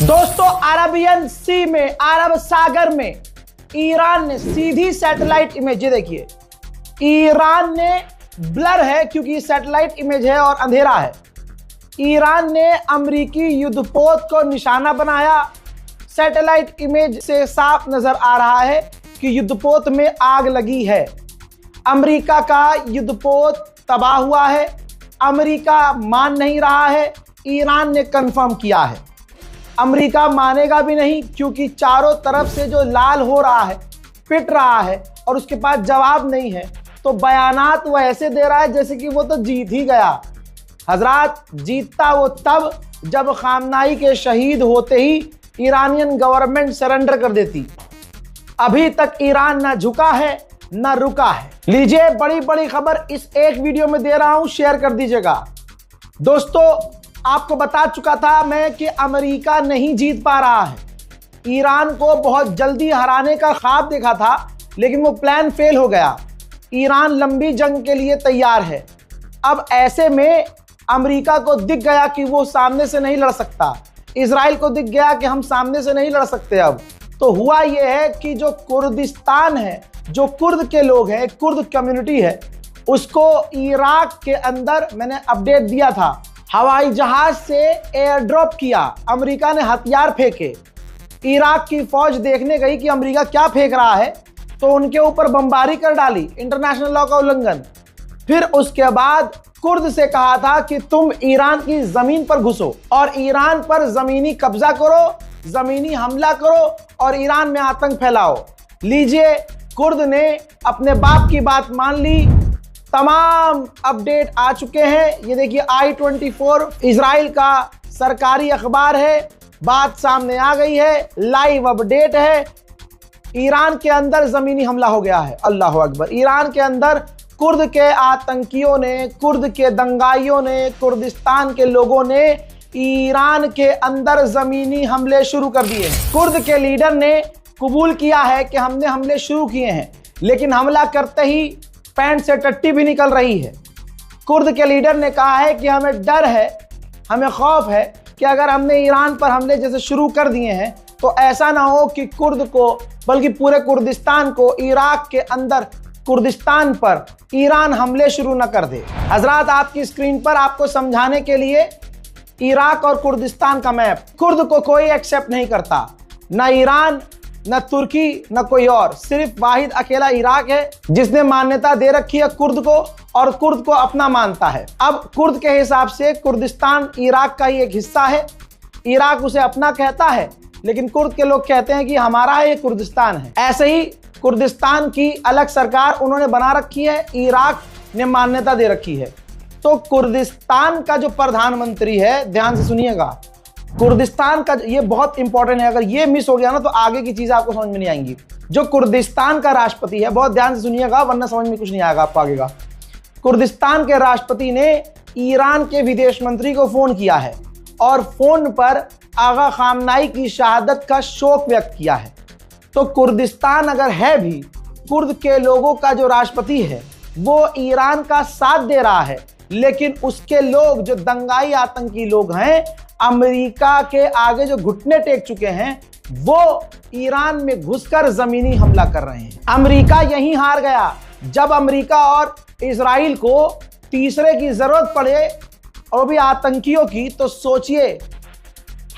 दोस्तों, अरबियन सी में, अरब सागर में ईरान ने सीधी सैटेलाइट इमेज, ये देखिए, ईरान ने ब्लर है क्योंकि सैटेलाइट इमेज है और अंधेरा है। ईरान ने अमेरिकी युद्धपोत को निशाना बनाया। सैटेलाइट इमेज से साफ नजर आ रहा है कि युद्धपोत में आग लगी है। अमेरिका का युद्धपोत तबाह हुआ है। अमेरिका मान नहीं रहा है, ईरान ने कंफर्म किया है। अमेरिका मानेगा भी नहीं क्योंकि चारों तरफ से जो लाल हो रहा है, पिट रहा है और उसके पास जवाब नहीं है, तो बयानात वो ऐसे दे रहा है जैसे कि वो तो जीत ही गया। हजरात, जीतता वो तब जब खामनाई के शहीद होते ही ईरानियन गवर्नमेंट सरेंडर कर देती। अभी तक ईरान ना झुका है ना रुका है। लीजिए, बड़ी बड़ी खबर इस एक वीडियो में दे रहा हूं, शेयर कर दीजिएगा। दोस्तों, आपको बता चुका था मैं कि अमेरिका नहीं जीत पा रहा है। ईरान को बहुत जल्दी हराने का ख्वाब देखा था, लेकिन वो प्लान फेल हो गया। ईरान लंबी जंग के लिए तैयार है। अब ऐसे में अमेरिका को दिख गया कि वो सामने से नहीं लड़ सकता। इजराइल को दिख गया कि हम सामने से नहीं लड़ सकते। अब तो हुआ यह है कि जो कुर्दिस्तान है, जो कुर्द के लोग हैं, कुर्द कम्युनिटी है, उसको इराक के अंदर मैंने अपडेट दिया था, हवाई जहाज से एयर ड्रॉप किया। अमेरिका ने हथियार फेंके। इराक की फौज देखने गई कि अमेरिका क्या फेंक रहा है, तो उनके ऊपर बमबारी कर डाली, इंटरनेशनल लॉ का उल्लंघन। फिर उसके बाद कुर्द से कहा था कि तुम ईरान की जमीन पर घुसो और ईरान पर जमीनी कब्जा करो, जमीनी हमला करो और ईरान में आतंक फैलाओ। लीजिए, कुर्द ने अपने बाप की बात मान ली। तमाम अपडेट आ चुके हैं। ये देखिए, I-24 इजराइल का सरकारी अखबार है। बात सामने आ गई है, लाइव अपडेट है। ईरान के अंदर जमीनी हमला हो गया है। अल्लाह अकबर। ईरान के अंदर कुर्द के आतंकियों ने, कुर्द के दंगाइयों ने, कुर्दिस्तान के लोगों ने ईरान के अंदर जमीनी हमले शुरू कर दिए हैं। कुर्द के लीडर ने कबूल किया है कि हमने हमले शुरू किए हैं, लेकिन हमला करते ही पैंट से टट्टी भी निकल रही है। कुर्द के लीडर ने कहा है कि हमें डर है, हमें खौफ है कि अगर हमने ईरान पर हमले जैसे शुरू कर दिए हैं तो ऐसा ना हो कि कुर्द को, बल्कि पूरे कुर्दिस्तान को, इराक के अंदर कुर्दिस्तान पर ईरान हमले शुरू ना कर दे। हजरात, आपकी स्क्रीन पर आपको समझाने के लिए इराक और कुर्दिस्तान का मैप। कुर्द को कोई एक्सेप्ट नहीं करता, ना ईरान, न तुर्की, न कोई और। सिर्फ वाहिद अकेला इराक है जिसने मान्यता दे रखी है कुर्द को, और कुर्द को अपना मानता है। अब कुर्द के हिसाब से कुर्दिस्तान इराक का ही एक हिस्सा है। इराक उसे अपना कहता है, लेकिन कुर्द के लोग कहते हैं कि हमारा है, ये कुर्दिस्तान है। ऐसे ही कुर्दिस्तान की अलग सरकार उन्होंने बना रखी है, इराक ने मान्यता दे रखी है। तो कुर्दिस्तान का जो प्रधानमंत्री है, ध्यान से सुनिएगा, कुर्दिस्तान का, ये बहुत इंपॉर्टेंट है। अगर ये मिस हो गया ना तो आगे की चीजें आपको समझ में नहीं आएंगी। जो कुर्दिस्तान का राष्ट्रपति है, बहुत ध्यान से सुनिएगा वरना समझ में कुछ नहीं आएगा आपको आगे का। कुर्दिस्तान के राष्ट्रपति ने ईरान के विदेश मंत्री को फोन किया है और फोन पर आगा खामनाई की शहादत का शोक व्यक्त किया है। तो कुर्दिस्तान अगर है भी, कुर्द के लोगों का जो राष्ट्रपति है वो ईरान का साथ दे रहा है, लेकिन उसके लोग, जो दंगाई आतंकी लोग हैं, अमेरिका के आगे जो घुटने टेक चुके हैं, वो ईरान में घुसकर जमीनी हमला कर रहे हैं। अमेरिका यहीं हार गया। जब अमेरिका और इजराइल को तीसरे की जरूरत पड़े, और भी आतंकियों की, तो सोचिए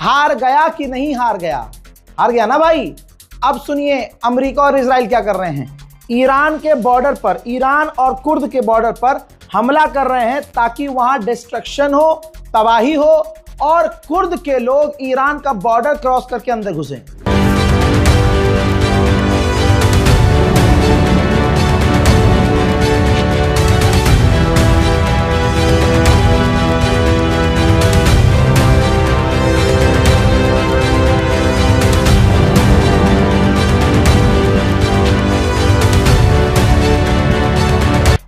हार गया कि नहीं हार गया? हार गया ना भाई। अब सुनिए अमेरिका और इजराइल क्या कर रहे हैं। ईरान के बॉर्डर पर, ईरान और कुर्द के बॉर्डर पर हमला कर रहे हैं ताकि वहां डिस्ट्रक्शन हो, तबाही हो और कुर्द के लोग ईरान का बॉर्डर क्रॉस करके अंदर घुसें।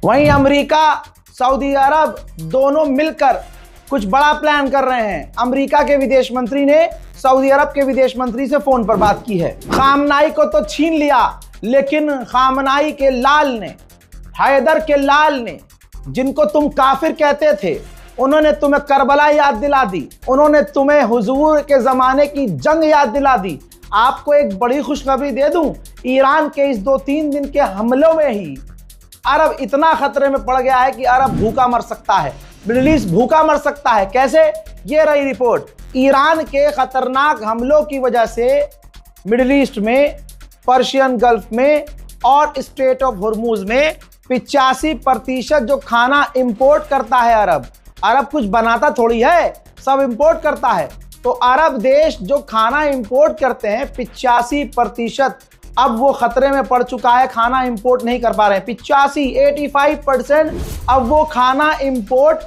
वहीं अमेरिका, सऊदी अरब दोनों मिलकर कुछ बड़ा प्लान कर रहे हैं। अमेरिका के विदेश मंत्री ने सऊदी अरब के विदेश मंत्री से फोन पर बात की है। खामनाई को तो छीन लिया, लेकिन खामनाई के लाल ने, हैदर के लाल ने, जिनको तुम काफिर कहते थे, उन्होंने तुम्हें करबला याद दिला दी, उन्होंने तुम्हें हुजूर के जमाने की जंग याद दिला दी। आपको एक बड़ी खुशखबरी दे दूं, ईरान के इस 2-3 दिन के हमलों में ही अरब इतना खतरे में पड़ गया है कि अरब भूखा मर सकता है, मिडिल ईस्ट भूखा मर सकता है। कैसे? ये रही रिपोर्ट। ईरान के खतरनाक हमलों की वजह से मिडिल ईस्ट में, पर्शियन गल्फ में और स्ट्रेट ऑफ हॉर्मूज में 85% जो खाना इंपोर्ट करता है अरब कुछ बनाता थोड़ी है, सब इंपोर्ट करता है। तो अरब देश जो खाना इंपोर्ट करते हैं 85% अब वो खतरे में पड़ चुका है, खाना इंपोर्ट नहीं कर पा रहे हैं। 85% अब वो खाना इंपोर्ट,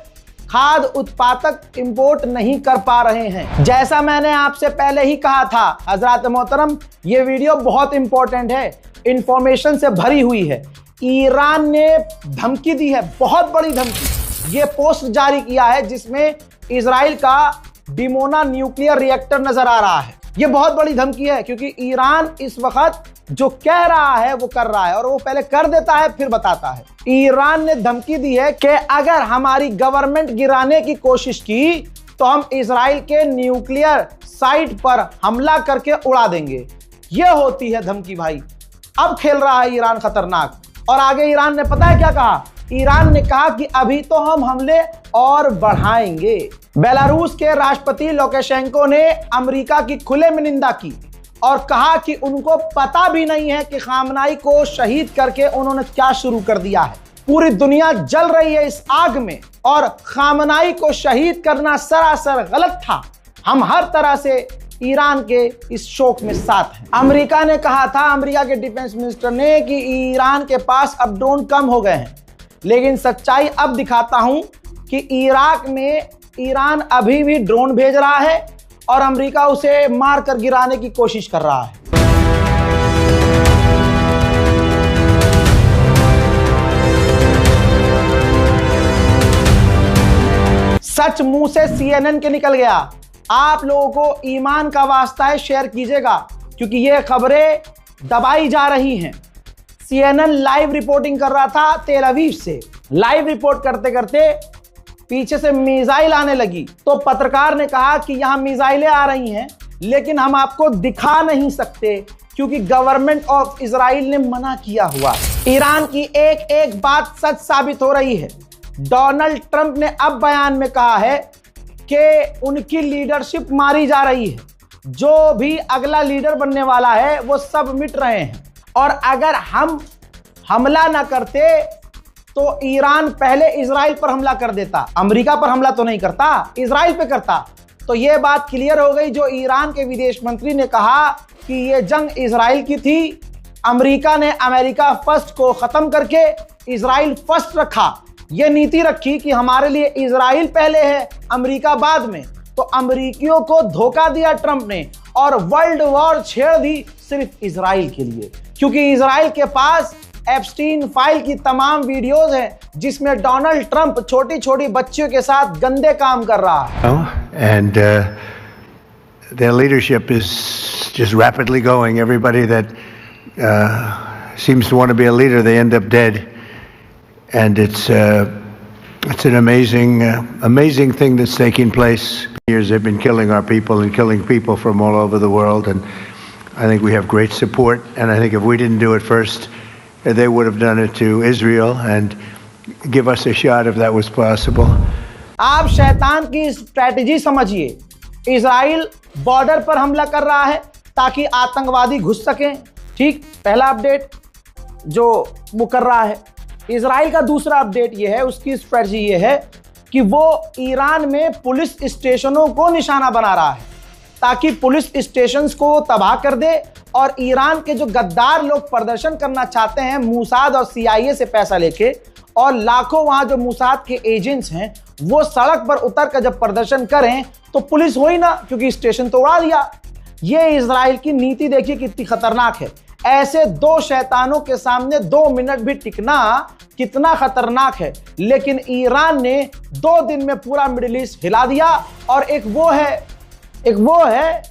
खाद्य उत्पादक इंपोर्ट नहीं कर पा रहे हैं। जैसा मैंने आपसे पहले ही कहा था हजरात मोहतरम, ये वीडियो बहुत इंपॉर्टेंट है, इंफॉर्मेशन से भरी हुई है। ईरान ने धमकी दी है, बहुत बड़ी धमकी। ये पोस्ट जारी किया है जिसमें इजराइल का डिमोना न्यूक्लियर रिएक्टर नजर आ रहा है। ये बहुत बड़ी धमकी है क्योंकि ईरान इस वक्त जो कह रहा है वो कर रहा है, और वो पहले कर देता है फिर बताता है। ईरान ने धमकी दी है कि अगर हमारी गवर्नमेंट गिराने की कोशिश की तो हम इजराइल के न्यूक्लियर साइट पर हमला करके उड़ा देंगे। ये होती है धमकी भाई। अब खेल रहा है ईरान खतरनाक। और आगे ईरान ने पता है क्या कहा? ईरान ने कहा कि अभी तो हम हमले और बढ़ाएंगे। बेलारूस के राष्ट्रपति लुकाशेंको ने अमेरिका की खुले में निंदा की और कहा कि उनको पता भी नहीं है कि खामनाई को शहीद करके उन्होंने क्या शुरू कर दिया है। पूरी दुनिया जल रही है इस आग में और खामनाई को शहीद करना सरासर गलत था। हम हर तरह से ईरान के इस शोक में साथ हैं। अमेरिका ने कहा था, अमेरिका के डिफेंस मिनिस्टर ने, कि ईरान के पास अब ड्रोन कम हो गए हैं, लेकिन सच्चाई अब दिखाता हूं कि इराक में ईरान अभी भी ड्रोन भेज रहा है और अमेरिका उसे मार कर गिराने की कोशिश कर रहा है। सच मुंह से CNN के निकल गया। आप लोगों को ईमान का वास्ता है, शेयर कीजिएगा क्योंकि ये खबरें दबाई जा रही हैं। CNN लाइव रिपोर्टिंग कर रहा था तेल अवीव से। लाइव रिपोर्ट करते करते पीछे से मिसाइल आने लगी, तो पत्रकार ने कहा कि यहां मिसाइलें आ रही हैं लेकिन हम आपको दिखा नहीं सकते क्योंकि गवर्नमेंट ऑफ इजराइल ने मना किया हुआ। ईरान की एक एक बात सच साबित हो रही है। डोनाल्ड ट्रंप ने अब बयान में कहा है कि उनकी लीडरशिप मारी जा रही है, जो भी अगला लीडर बनने वाला है वो सब मिट रहे हैं, और अगर हम हमला ना करते तो ईरान पहले इजराइल पर हमला कर देता। अमेरिका पर हमला तो नहीं करता, इजराइल पे करता। तो ये बात क्लियर हो गई। जो ईरान के विदेश मंत्री ने कहा कि ये जंग इजराइल की थी, अमेरिका ने अमेरिका फर्स्ट को खत्म करके इजराइल फर्स्ट रखा। ये नीति रखी कि हमारे लिए इजराइल पहले है, अमेरिका बाद में। तो अमेरिकियों को धोखा दिया ट्रंप ने और वर्ल्ड वॉर छेड़ दी सिर्फ इजराइल के लिए, क्योंकि इजराइल के पास एप्स्टीन फाइल की तमाम वीडियोस हैं जिसमें डोनाल्ड ट्रंप छोटी छोटी बच्चियों के साथ गंदे काम कर रहा है। And their leadership is just rapidly going. Everybody that seems to want to be a leader, they end up dead. And it's an amazing thing that's taking place. Years they've been killing our people and killing people from all over the world, and I think we have great support. And I think if we didn't do it first, they would have done it to Israel and give us a shot if that was possible. आप शैतान की strategy समझिए। Israel border पर हमला कर रहा है ताकि आतंकवादी घुस सकें। ठीक, पहला अपडेट जो वो कर रहा है। इजराइल का दूसरा अपडेट ये है, उसकी स्ट्रैटेजी ये है कि वो ईरान में पुलिस स्टेशनों को निशाना बना रहा है ताकि पुलिस स्टेशंस को तबाह कर दे, और ईरान के जो गद्दार लोग प्रदर्शन करना चाहते हैं मूसाद और CIA से पैसा लेके, और लाखों वहां जो मूसाद के एजेंट्स हैं वो सड़क पर उतर कर जब प्रदर्शन करें तो पुलिस हो ही ना, क्योंकि स्टेशन तो उड़ा दिया। ये इजराइल की नीति देखिए कितनी खतरनाक है। ऐसे दो शैतानों के सामने 2 मिनट भी टिकना कितना खतरनाक है। लेकिन ईरान ने 2 दिन में पूरा मिडिल ईस्ट हिला दिया। और एक वो है,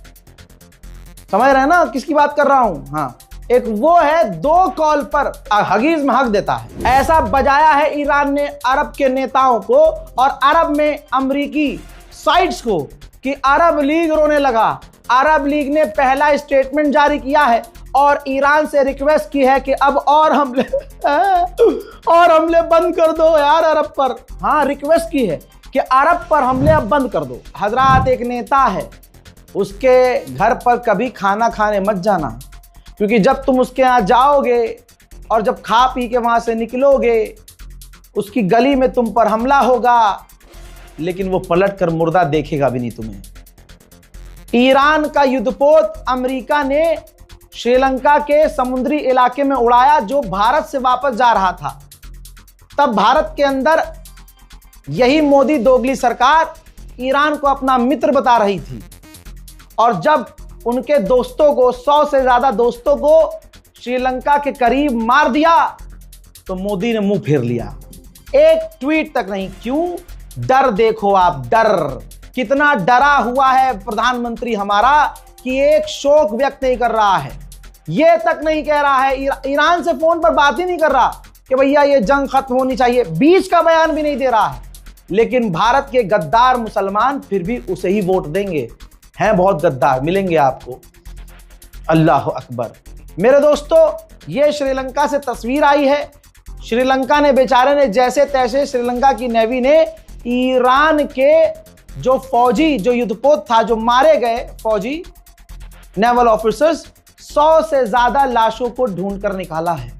समझ रहे हैं ना किसकी बात कर रहा हूं? हाँ, एक वो है 2 कॉल पर हगीज में हक देता है। ऐसा बजाया है ईरान ने अरब के नेताओं को और अरब में अमेरिकी साइट्स को कि अरब लीग रोने लगा। अरब लीग ने पहला स्टेटमेंट जारी किया है और ईरान से रिक्वेस्ट की है कि अब और हमले बंद कर दो यार अरब पर। हाँ, रिक्वेस्ट की है कि अरब पर हमले अब बंद कर दो। हजरात, एक नेता है, उसके घर पर कभी खाना खाने मत जाना, क्योंकि जब तुम उसके यहाँ जाओगे और जब खा पी के वहां से निकलोगे, उसकी गली में तुम पर हमला होगा, लेकिन वो पलट कर मुर्दा देखेगा भी नहीं तुम्हें। ईरान का युद्धपोत अमेरिका ने श्रीलंका के समुद्री इलाके में उड़ाया जो भारत से वापस जा रहा था। तब भारत के अंदर यही मोदी दोगली सरकार ईरान को अपना मित्र बता रही थी और जब उनके दोस्तों को, 100 से ज्यादा दोस्तों को श्रीलंका के करीब मार दिया तो मोदी ने मुंह फेर लिया। एक ट्वीट तक नहीं। क्यों? डर देखो आप, डर कितना डरा हुआ है प्रधानमंत्री हमारा कि एक शोक व्यक्त नहीं कर रहा है, ये तक नहीं कह रहा है, ईरान से फोन पर बात ही नहीं कर रहा कि भैया ये जंग खत्म होनी चाहिए, बीच का बयान भी नहीं दे रहा है। लेकिन भारत के गद्दार मुसलमान फिर भी उसे ही वोट देंगे। हैं बहुत गद्दार, मिलेंगे आपको। अल्लाह अकबर। मेरे दोस्तों, ये श्रीलंका से तस्वीर आई है। श्रीलंका ने बेचारे ने जैसे तैसे, श्रीलंका की नेवी ने ईरान के जो फौजी, जो युद्धपोत था, जो मारे गए फौजी नेवल ऑफिसर्स, 100 से ज्यादा लाशों को ढूंढ कर निकाला है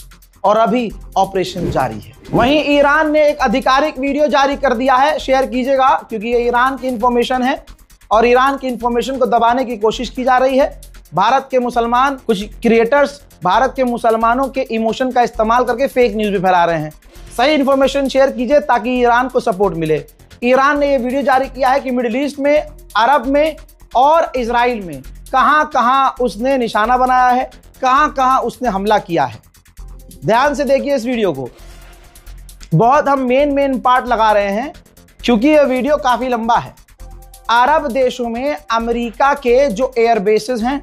और अभी ऑपरेशन जारी है। वहीं ईरान ने एक आधिकारिक वीडियो जारी कर दिया है, शेयर कीजिएगा क्योंकि ये ईरान की इंफॉर्मेशन है और ईरान की इंफॉर्मेशन को दबाने की कोशिश की जा रही है। भारत के मुसलमान, कुछ क्रिएटर्स भारत के मुसलमानों के इमोशन का इस्तेमाल करके फेक न्यूज भी फैला रहे हैं। सही इंफॉर्मेशन शेयर कीजिए ताकि ईरान को सपोर्ट मिले। ईरान ने यह वीडियो जारी किया है कि मिडिल ईस्ट में, अरब में और इजराइल में कहां कहां उसने निशाना बनाया है, कहां कहां उसने हमला किया है। ध्यान से देखिए इस वीडियो को। बहुत हम मेन पार्ट लगा रहे हैं क्योंकि यह वीडियो काफी लंबा है। अरब देशों में अमेरिका के जो एयर बेसेस हैं,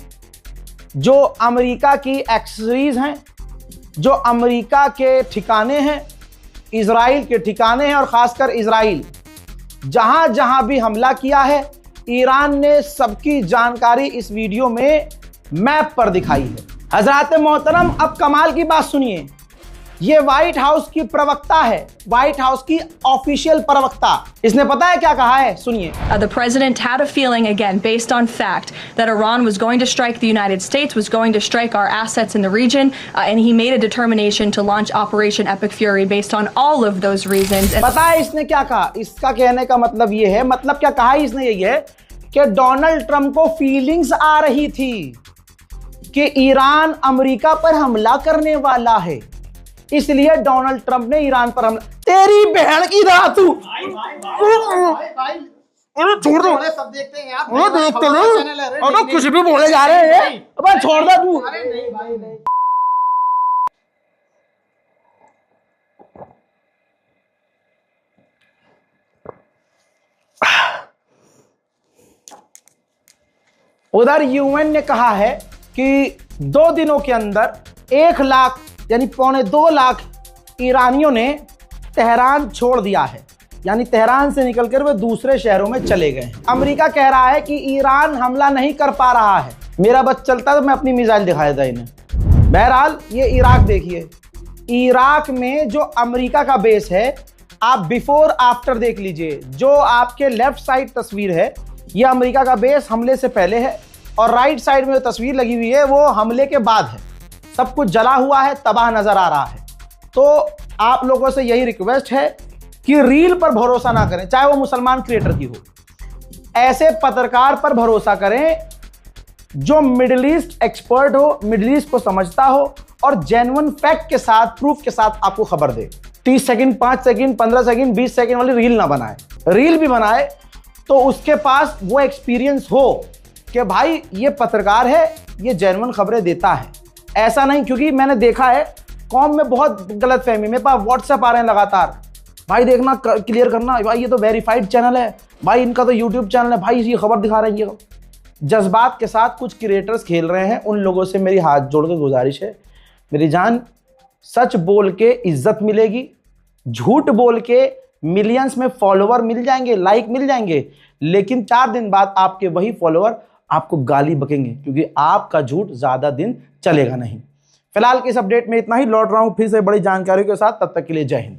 जो अमेरिका की एक्सेसरीज हैं, जो अमेरिका के ठिकाने हैं, इजराइल के ठिकाने हैं और खासकर इजराइल जहां जहां भी हमला किया है, ईरान ने सबकी जानकारी इस वीडियो में मैप पर दिखाई है। हजरात मोहतरम, अब कमाल की बात सुनिए। ये व्हाइट हाउस की प्रवक्ता है, व्हाइट हाउस की ऑफिशियल प्रवक्ता। इसने पता है क्या कहा है, सुनिए। The president had a feeling, again based on fact, that Iran was going to strike the United States, was going to strike our assets in the region, and he made a determination to launch Operation Epic Fury based on all of those reasons. पता है इसने क्या कहा? इसका कहने का मतलब ये है, मतलब क्या कहा इसने, यही है कि डोनाल्ड ट्रंप को फीलिंग्स आ रही थी कि ईरान अमेरिका पर हमला करने वाला है, इसलिए डोनाल्ड ट्रंप ने ईरान पर हमला। तेरी बहन की राह तू छोड़ दो, सब देखते हैं यार, देखते लो, अबे कुछ भी बोले जा रहे हैं, अबे छोड़ दे तू। अरे नहीं भाई नहीं। उधर यूएन ने कहा है कि 2 दिनों के अंदर 1 लाख यानी 1.25 लाख ईरानियों ने तेहरान छोड़ दिया है, यानी तेहरान से निकलकर वे दूसरे शहरों में चले गए हैं। अमेरिका कह रहा है कि ईरान हमला नहीं कर पा रहा है। मेरा बस चलता तो मैं अपनी मिसाइल दिखा देता इन्हें। बहरहाल ये इराक देखिए, इराक में जो अमेरिका का बेस है, आप बिफोर आफ्टर देख लीजिए। जो आपके लेफ्ट साइड तस्वीर है, ये अमेरिका का बेस हमले से पहले है और राइट साइड में जो तस्वीर लगी हुई है वो हमले के बाद है। सब कुछ जला हुआ है, तबाह नजर आ रहा है। तो आप लोगों से यही रिक्वेस्ट है कि रील पर भरोसा ना करें, चाहे वो मुसलमान क्रिएटर की हो। ऐसे पत्रकार पर भरोसा करें जो मिडिल ईस्ट एक्सपर्ट हो, मिडिल ईस्ट को समझता हो और जेन्युइन फैक्ट के साथ, प्रूफ के साथ आपको खबर दे। 30 सेकंड, 5 सेकंड, 15 सेकंड, 20 सेकंड वाली रील ना बनाए। रील भी बनाए तो उसके पास वो एक्सपीरियंस हो कि भाई ये पत्रकार है, ये जेन्युइन खबरें देता है। ऐसा नहीं, क्योंकि मैंने देखा है कौम में बहुत गलत फहमी। मेरे पास व्हाट्सएप आ रहे हैं लगातार, भाई देखना, क्लियर करना, भाई ये तो वेरीफाइड चैनल है, भाई इनका तो यूट्यूब चैनल है, भाई ये खबर दिखा रहे हैं। जज्बात के साथ कुछ क्रिएटर्स खेल रहे हैं, उन लोगों से मेरी हाथ जोड़कर गुजारिश है, मेरी जान, सच बोल के इज्जत मिलेगी, झूठ बोल के मिलियंस में फॉलोवर मिल जाएंगे, लाइक मिल जाएंगे, लेकिन 4 दिन बाद आपके वही फॉलोवर आपको गाली बकेंगे, क्योंकि आपका झूठ ज्यादा दिन चलेगा नहीं। फिलहाल के इस अपडेट में इतना ही, लौट रहा हूं फिर से बड़ी जानकारियों के साथ, तब तक के लिए जय हिंद।